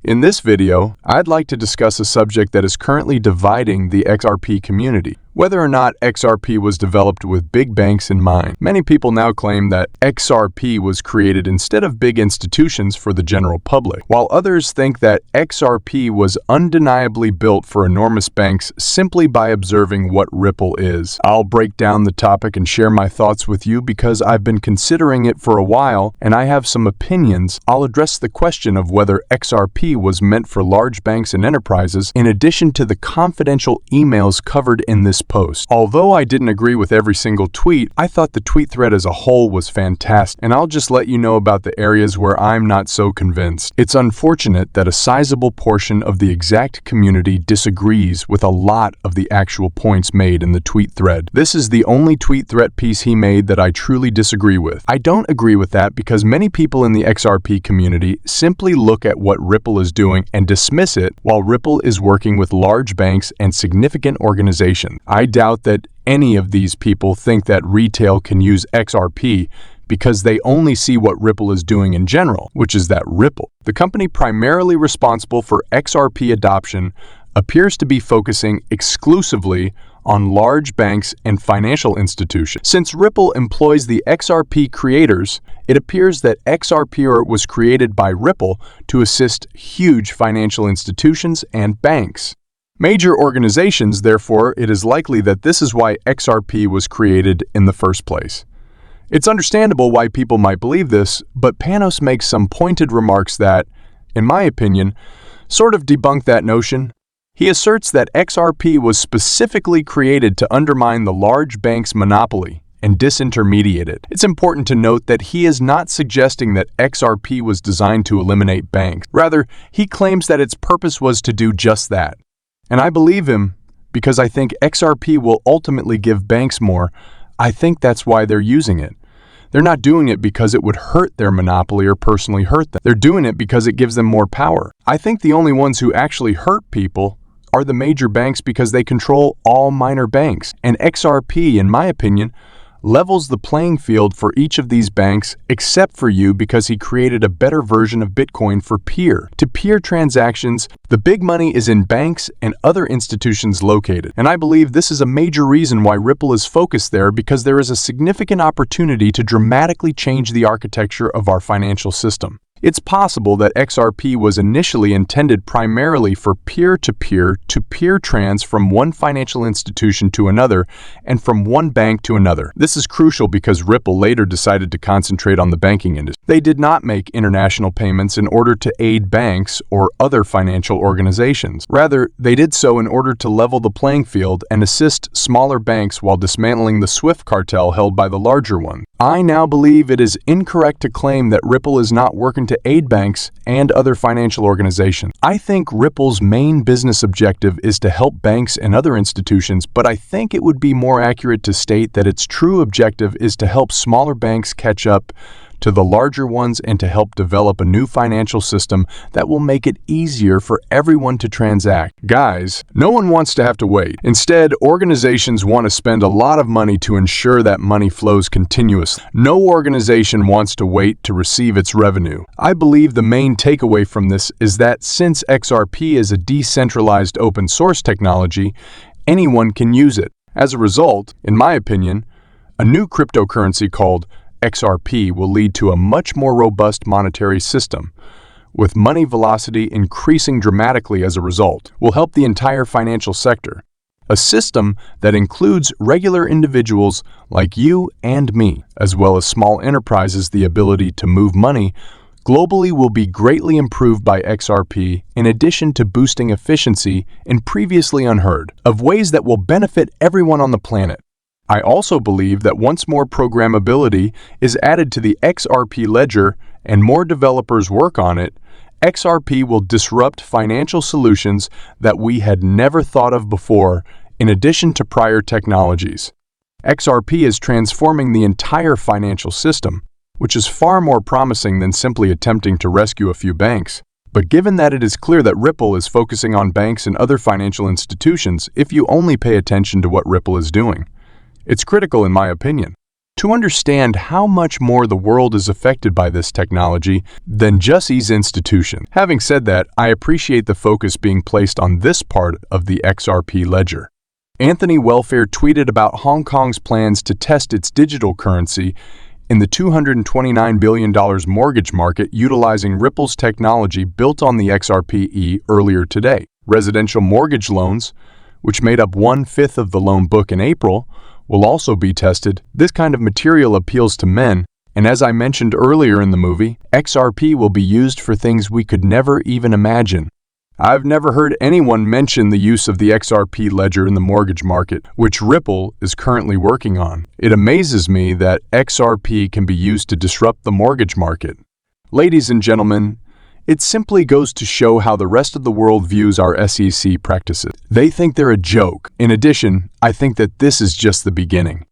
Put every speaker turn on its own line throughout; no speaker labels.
In this video, I'd like to discuss a subject that is currently dividing the XRP community. Whether or not XRP was developed with big banks in mind. Many people now claim that XRP was created instead of big institutions for the general public, while others think that XRP was undeniably built for enormous banks simply by observing what Ripple is. I'll break down the topic and share my thoughts with you because I've been considering it for a while and I have some opinions. I'll address the question of whether XRP was meant for large banks and enterprises, in addition to the confidential emails covered in this post. Although I didn't agree with every single tweet, I thought the tweet thread as a whole was fantastic, and I'll just let you know about the areas where I'm not so convinced. It's unfortunate that a sizable portion of the exact community disagrees with a lot of the actual points made in the tweet thread. This is the only tweet thread piece he made that I truly disagree with. I don't agree with that because many people in the XRP community simply look at what Ripple is doing and dismiss it, while Ripple is working with large banks and significant organizations. I doubt that any of these people think that retail can use XRP because they only see what Ripple is doing in general, which is that Ripple, the company primarily responsible for XRP adoption, appears to be focusing exclusively on large banks and financial institutions. Since Ripple employs the XRP creators, it appears that XRP was created by Ripple to assist huge financial institutions and banks. Major organizations, therefore, it is likely that this is why XRP was created in the first place. It's understandable why people might believe this, but Panos makes some pointed remarks that, in my opinion, sort of debunk that notion. He asserts that XRP was specifically created to undermine the large bank's monopoly and disintermediate it. It's important to note that he is not suggesting that XRP was designed to eliminate banks. Rather, he claims that its purpose was to do just that. And I believe him because I think XRP will ultimately give banks more. I think that's why they're using it. They're not doing it because it would hurt their monopoly or personally hurt them. They're doing it because it gives them more power. I think the only ones who actually hurt people are the major banks because they control all minor banks. And XRP, in my opinion, levels the playing field for each of these banks except for you because he created a better version of Bitcoin for peer-to-peer transactions. The big money is in banks and other institutions located. And I believe this is a major reason why Ripple is focused there, because there is a significant opportunity to dramatically change the architecture of our financial system. It's possible that XRP was initially intended primarily for peer-to-peer trans from one financial institution to another and from one bank to another. This is crucial because Ripple later decided to concentrate on the banking industry. They did not make international payments in order to aid banks or other financial organizations. Rather, they did so in order to level the playing field and assist smaller banks while dismantling the SWIFT cartel held by the larger one. I now believe it is incorrect to claim that Ripple is not working to aid banks and other financial organizations. I think Ripple's main business objective is to help banks and other institutions, but I think it would be more accurate to state that its true objective is to help smaller banks catch up to the larger ones and to help develop a new financial system that will make it easier for everyone to transact. Guys, no one wants to have to wait. Instead, organizations want to spend a lot of money to ensure that money flows continuously. No organization wants to wait to receive its revenue. I believe the main takeaway from this is that since XRP is a decentralized open source technology, anyone can use it. As a result, in my opinion, a new cryptocurrency called XRP will lead to a much more robust monetary system, with money velocity increasing dramatically as a result, will help the entire financial sector. A system that includes regular individuals like you and me, as well as small enterprises, the ability to move money globally will be greatly improved by XRP, in addition to boosting efficiency in previously unheard of ways that will benefit everyone on the planet. I also believe that once more programmability is added to the XRP ledger and more developers work on it, XRP will disrupt financial solutions that we had never thought of before, in addition to prior technologies. XRP is transforming the entire financial system, which is far more promising than simply attempting to rescue a few banks. But given that it is clear that Ripple is focusing on banks and other financial institutions, if you only pay attention to what Ripple is doing, it's critical, in my opinion, to understand how much more the world is affected by this technology than just these institutions. Having said that, I appreciate the focus being placed on this part of the XRP ledger. Anthony Welfare tweeted about Hong Kong's plans to test its digital currency in the $229 billion mortgage market utilizing Ripple's technology built on the XRP earlier today. Residential mortgage loans, which made up 1/5 of the loan book in April, will also be tested. This kind of material appeals to men, and as I mentioned earlier in the movie, XRP will be used for things we could never even imagine. I've never heard anyone mention the use of the XRP ledger in the mortgage market, which Ripple is currently working on. It amazes me that XRP can be used to disrupt the mortgage market. Ladies and gentlemen, it simply goes to show how the rest of the world views our SEC practices. They think they're a joke. In addition, I think that this is just the beginning.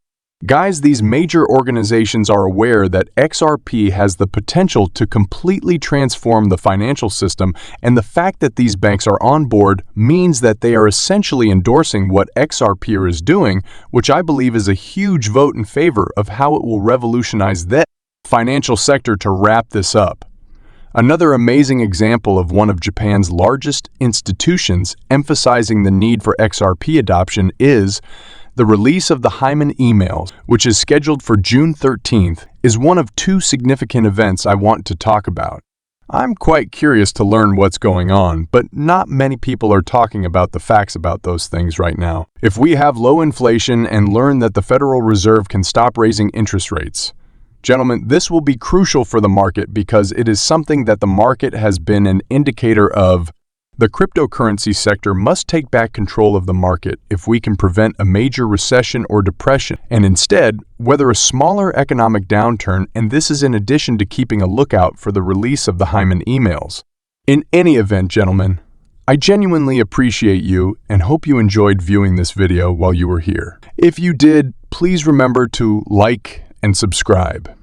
Guys, these major organizations are aware that XRP has the potential to completely transform the financial system, and the fact that these banks are on board means that they are essentially endorsing what XRP is doing, which I believe is a huge vote in favor of how it will revolutionize the financial sector. To wrap this up, another amazing example of one of Japan's largest institutions emphasizing the need for XRP adoption is the release of the Hyman emails, which is scheduled for June 13th, is one of two significant events I want to talk about. I'm quite curious to learn what's going on, but not many people are talking about the facts about those things right now. If we have low inflation and learn that the Federal Reserve can stop raising interest rates, gentlemen, this will be crucial for the market because it is something that the market has been an indicator of. The cryptocurrency sector must take back control of the market if we can prevent a major recession or depression, and instead weather a smaller economic downturn, and this is in addition to keeping a lookout for the release of the Hyman emails. In any event, gentlemen, I genuinely appreciate you and hope you enjoyed viewing this video while you were here. If you did, please remember to like and subscribe.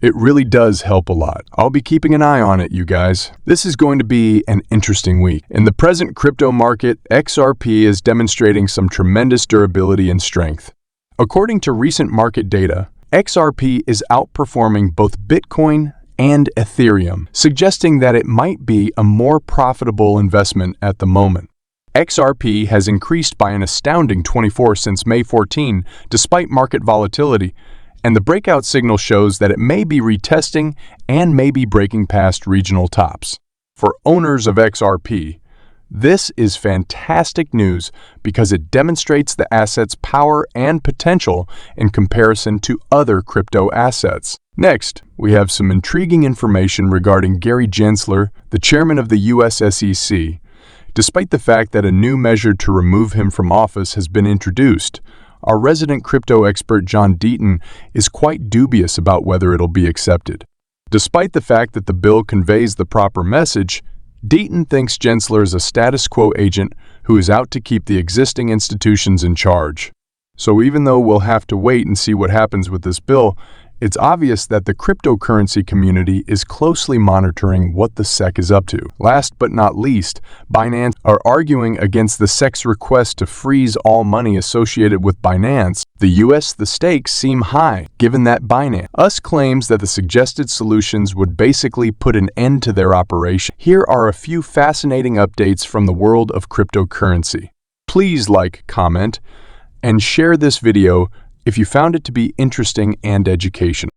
It really does help a lot. I'll be keeping an eye on it, you guys. This is going to be an interesting week. In the present crypto market, XRP is demonstrating some tremendous durability and strength. According to recent market data, XRP is outperforming both Bitcoin and Ethereum, suggesting that it might be a more profitable investment at the moment. XRP has increased by an astounding 24% since May 14, despite market volatility, and the breakout signal shows that it may be retesting and may be breaking past regional tops. For owners of XRP, this is fantastic news because it demonstrates the asset's power and potential in comparison to other crypto assets. Next, we have some intriguing information regarding Gary Gensler, the chairman of the US SEC. Despite the fact that a new measure to remove him from office has been introduced, our resident crypto expert John Deaton is quite dubious about whether it'll be accepted. Despite the fact that the bill conveys the proper message, Deaton thinks Gensler is a status quo agent who is out to keep the existing institutions in charge. So even though we'll have to wait and see what happens with this bill, it's obvious that the cryptocurrency community is closely monitoring what the SEC is up to. Last but not least, Binance are arguing against the SEC's request to freeze all money associated with Binance. The stakes seem high, given that Binance claims that the suggested solutions would basically put an end to their operation. Here are a few fascinating updates from the world of cryptocurrency. Please like, comment, and share this video if you found it to be interesting and educational.